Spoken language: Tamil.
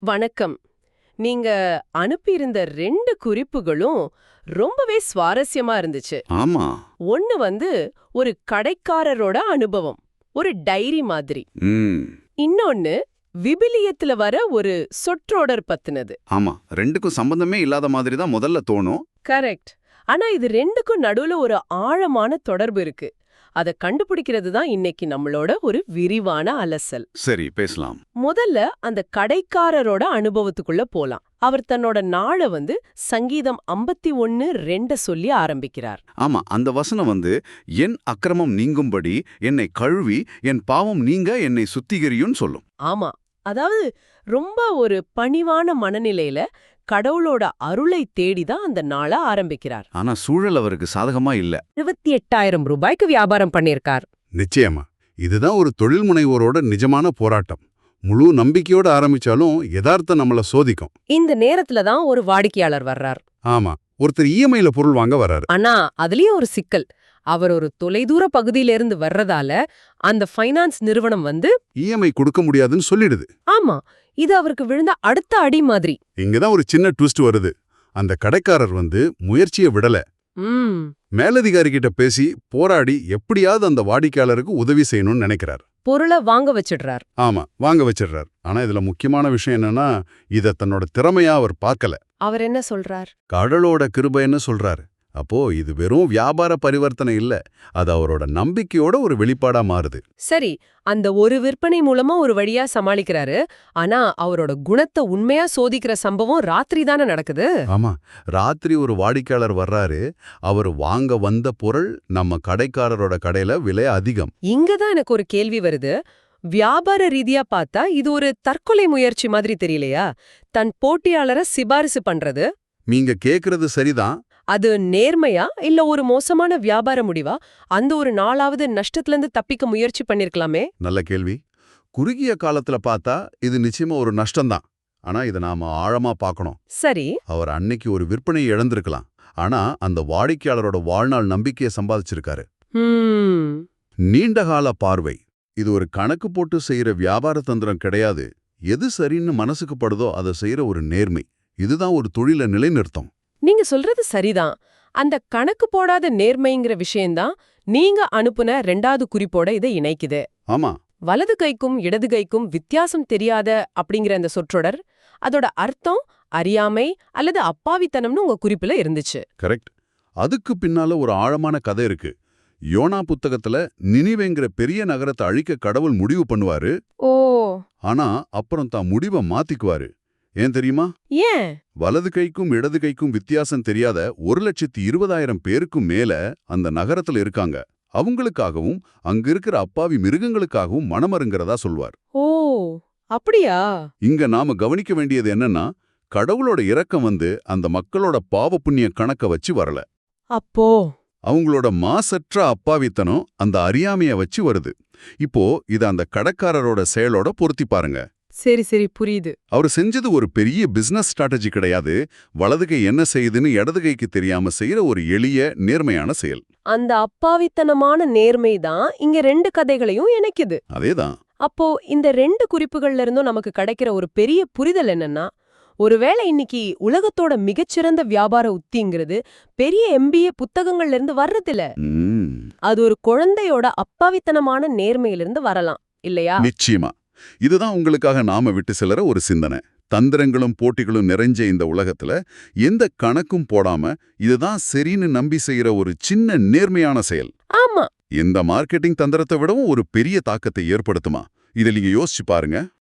வணக்கம். நீங்க அனுப்பியிருந்த 2 குறிப்புகளும் ரொம்பவே சுவாரஸ்யமா இருந்துச்சு. ஆமா. ஒண்ணு ஒரு கடைக்காரரோட அனுபவம், ஒரு டைரி மாதிரி. ம். இன்னொன்னு விபிலியத்துல வர ஒரு சொற்றொடர் பத்தினது. ஆமா. ரெண்டுக்கும் சம்பந்தமே இல்லாத மாதிரி தான் முதல்ல தோணும். கரெக்ட். ஆனா இது 2க்கும் நடுவுல ஒரு ஆழமான தொடர்பு இருக்கு. அத கண்டுபிடிக்கிறது தான் இன்னைக்கு நம்மளோட ஒரு விரிவான அலசல். சரி, பேசலாம். முதல்ல அந்த கடைக்காரரோட அனுபவத்துக்குள்ள போலாம். அவர் தன்னோட நாள சங்கீதம் 51:2 சொல்லி ஆரம்பிக்கிறார். ஆமா, அந்த வசனம் என் அக்கிரமம் நீங்கும்படி என்னை கழுவி என் பாவம் நீங்க என்னை சுத்திகரியும்னு சொல்லும். ஆமா, அதாவது ரொம்ப ஒரு பணிவான மனநிலையில கடவுளோட அருளை தேடிதான் அந்த நாள ஆரம்பிக்கிறார். ஆனா சூழல் அவருக்கு சாதகமா இல்ல. 28,000 ரூபாய்க்கு வியாபாரம் பண்ணிருக்கார். நிச்சயமா. இதுதான் ஒரு தொழில் முனைவோரோட நிஜமான போராட்டம். முழு நம்பிக்கையோட ஆரம்பிச்சாலும் யதார்த்தம் நம்மள சோதிக்கும். இந்த நேரத்துல தான் ஒரு வாடிக்கையாளர் வர்றார். ஆமா, ஒருத்தர் இஎம்ஐல பொருள் வாங்க வர்றாரு. ஆனா அதுலயும் ஒரு சிக்கல். அவர் ஒரு தொலைதூர பகுதியிலிருந்து வர்றதால அந்த ஃபைனான்ஸ் நிறுவனம் இஎம்ஐ கொடுக்க முடியாதுன்னு சொல்லிடுது. ஆமா, இது அவருக்கு விழுந்த அடுத்த அடி மாதிரி. இங்கதான் ஒரு சின்ன ட்விஸ்ட் வருது. அந்த கடைக்காரர் முயற்சியை விடல. ம் மேலதிகாரி கிட்ட பேசி போராடி எப்படியாவது அந்த வாடிக்கையாளருக்கு உதவி செய்யணும்னு நினைக்கிறார். பொருளை வாங்க வச்சிடுறார். ஆமா, வாங்க வச்சிடுறார். ஆனா இதுல முக்கியமான விஷயம் என்னன்னா, இத தன்னோட திறமையா அவர் பார்க்கல. அவர் என்ன சொல்றார்? கடவுளோட கிருபைன்னு சொல்றாரு. அப்போ இது வெறும் வியாபார பரிவர்த்தனை இல்ல, அது அவரோட நம்பிக்கையோட ஒரு வெளிப்பாடா மாறுது. சரி, அந்த ஒரு விற்பனை மூலமா ஒரு வழியா சமாளிக்கிறாரு. ஆனா அவரோட குணத்தை உண்மையா சோதிக்கிற சம்பவம் ராத்திரி தானே நடக்குது. ஆமா, ராத்திரி ஒரு வாடிக்கையாளர் வர்றாரு. அவர் வாங்க வந்த பொருள் நம்ம கடைக்காரரோட கடையில விலை அதிகம். இங்கதான் எனக்கு ஒரு கேள்வி வருது. வியாபார ரீதியா பார்த்தா இது ஒரு தற்கொலை முயற்சி மாதிரி தெரியலையா? தன் போட்டியாளரை சிபாரிசு பண்றது. நீங்க கேக்குறது சரிதான். அது நேர்மையா இல்ல ஒரு மோசமான வியாபார முடிவா? அந்த ஒரு நாளாவது நஷ்டத்துல இருந்து தப்பிக்க முயற்சி பண்ணிருக்கலாமே. நல்ல கேள்வி. குறுகிய காலத்துல பார்த்தா இது நிச்சயமா ஒரு நஷ்டம்தான். ஆனா இதை நாம ஆழமா பார்க்கணும். சரி, அவர் அன்னைக்கு ஒரு விற்பனையை இழந்திருக்கலாம். ஆனா அந்த வாடிக்கையாளரோட வாழ்நாள் நம்பிக்கையை சம்பாதிச்சிருக்காரு. நீண்டகால பார்வை. இது ஒரு கணக்கு போட்டு செய்யற வியாபார தந்திரம் கிடையாது. எது சரின்னு மனசுக்கு படுதோ அதை செய்யற ஒரு நேர்மை. இதுதான் ஒரு தொழிலை நிலைநிறுத்தம். நீங்க சொல்றது சரிதான். அந்த கணக்கு போடாத நேர்மைங்கிற விஷயம்தான் நீங்க அனுப்புன 2வது குறிப்போட இதை இணைக்குது. ஆமா, வலது கைக்கும் இடது கைக்கும் வித்தியாசம் தெரியாத அப்படிங்கிற அந்த சொற்றொடர், அதோட அர்த்தம் அறியாமை அல்லது அப்பாவித்தனம்னு உங்க குறிப்புல இருந்துச்சு. கரெக்ட். அதுக்கு பின்னால ஒரு ஆழமான கதை இருக்கு. யோனா புத்தகத்துல நினிவேங்கிற பெரிய நகரத்தை அழிக்க கடவுள் முடிவு பண்ணுவாரு. ஓ, ஆனா அப்புறம் தான் முடிவை மாத்திக்குவாரு. ஏன் தெரியுமா? ஏன்? வலது கைக்கும் இடது கைக்கும் வித்தியாசம் தெரியாத 1,20,000 பேருக்கும் மேல அந்த நகரத்துல இருக்காங்க. அவங்களுக்காகவும் அங்க இருக்கிற அப்பாவி மிருகங்களுக்காகவும் மனமருங்கிறதா சொல்வார். ஓ, அப்படியா? இங்க நாம கவனிக்க வேண்டியது என்னன்னா, கடவுளோட இரக்கம் அந்த மக்களோட பாவ புண்ணிய கணக்க வச்சு வரல. அப்போ அவங்களோட மாசற்ற அப்பாவித்தனம் அந்த அறியாமைய வச்சு வருது. இப்போ இத அந்த கடைக்காரரோட செயலோட பொருத்தி பாருங்க. சரி சரி, புரியுது. அவர் செஞ்சது ஒரு பெரிய பிசினஸ் ஸ்ட்ராட்டஜி கிடையாது. வலதுகை என்ன செய்யுதுன்னு இடதுகைக்கு தெரியாம செய்யற ஒரு எளிய நேர்மையான செயல். அந்த அப்பாவித்தனமான நேர்மை தான் இங்க 2 கதைகளையும் இணைக்குது. அதேதான். அப்போ இந்த 2 குறிப்புகள்ல இருந்தும் நமக்கு கிடைக்கிற ஒரு பெரிய புரிதல் என்னன்னா, ஒருவேளை இன்னைக்கு உலகத்தோட மிகச்சிறந்த வியாபார உத்திங்கிறது பெரிய MBA புத்தகங்கள்ல இருந்து வர்றதில்ல. அது ஒரு குழந்தையோட அப்பாவித்தனமான நேர்மையிலிருந்து வரலாம், இல்லையா? நிச்சயமா. இதுதான் உங்களுக்காக நாம விட்டு செல்ற ஒரு சிந்தனை. தந்திரங்களும் போட்டிகளும் நிறைஞ்ச இந்த உலகத்துல எந்த கணக்கும் போடாம இதுதான் சரின்னு நம்பி செய்யற ஒரு சின்ன நேர்மையான செயல். ஆமா, இந்த மார்க்கெட்டிங் தந்திரத்தை விடவும் ஒரு பெரிய தாக்கத்தை ஏற்படுத்துமா? இதை நீங்க யோசிச்சு பாருங்க.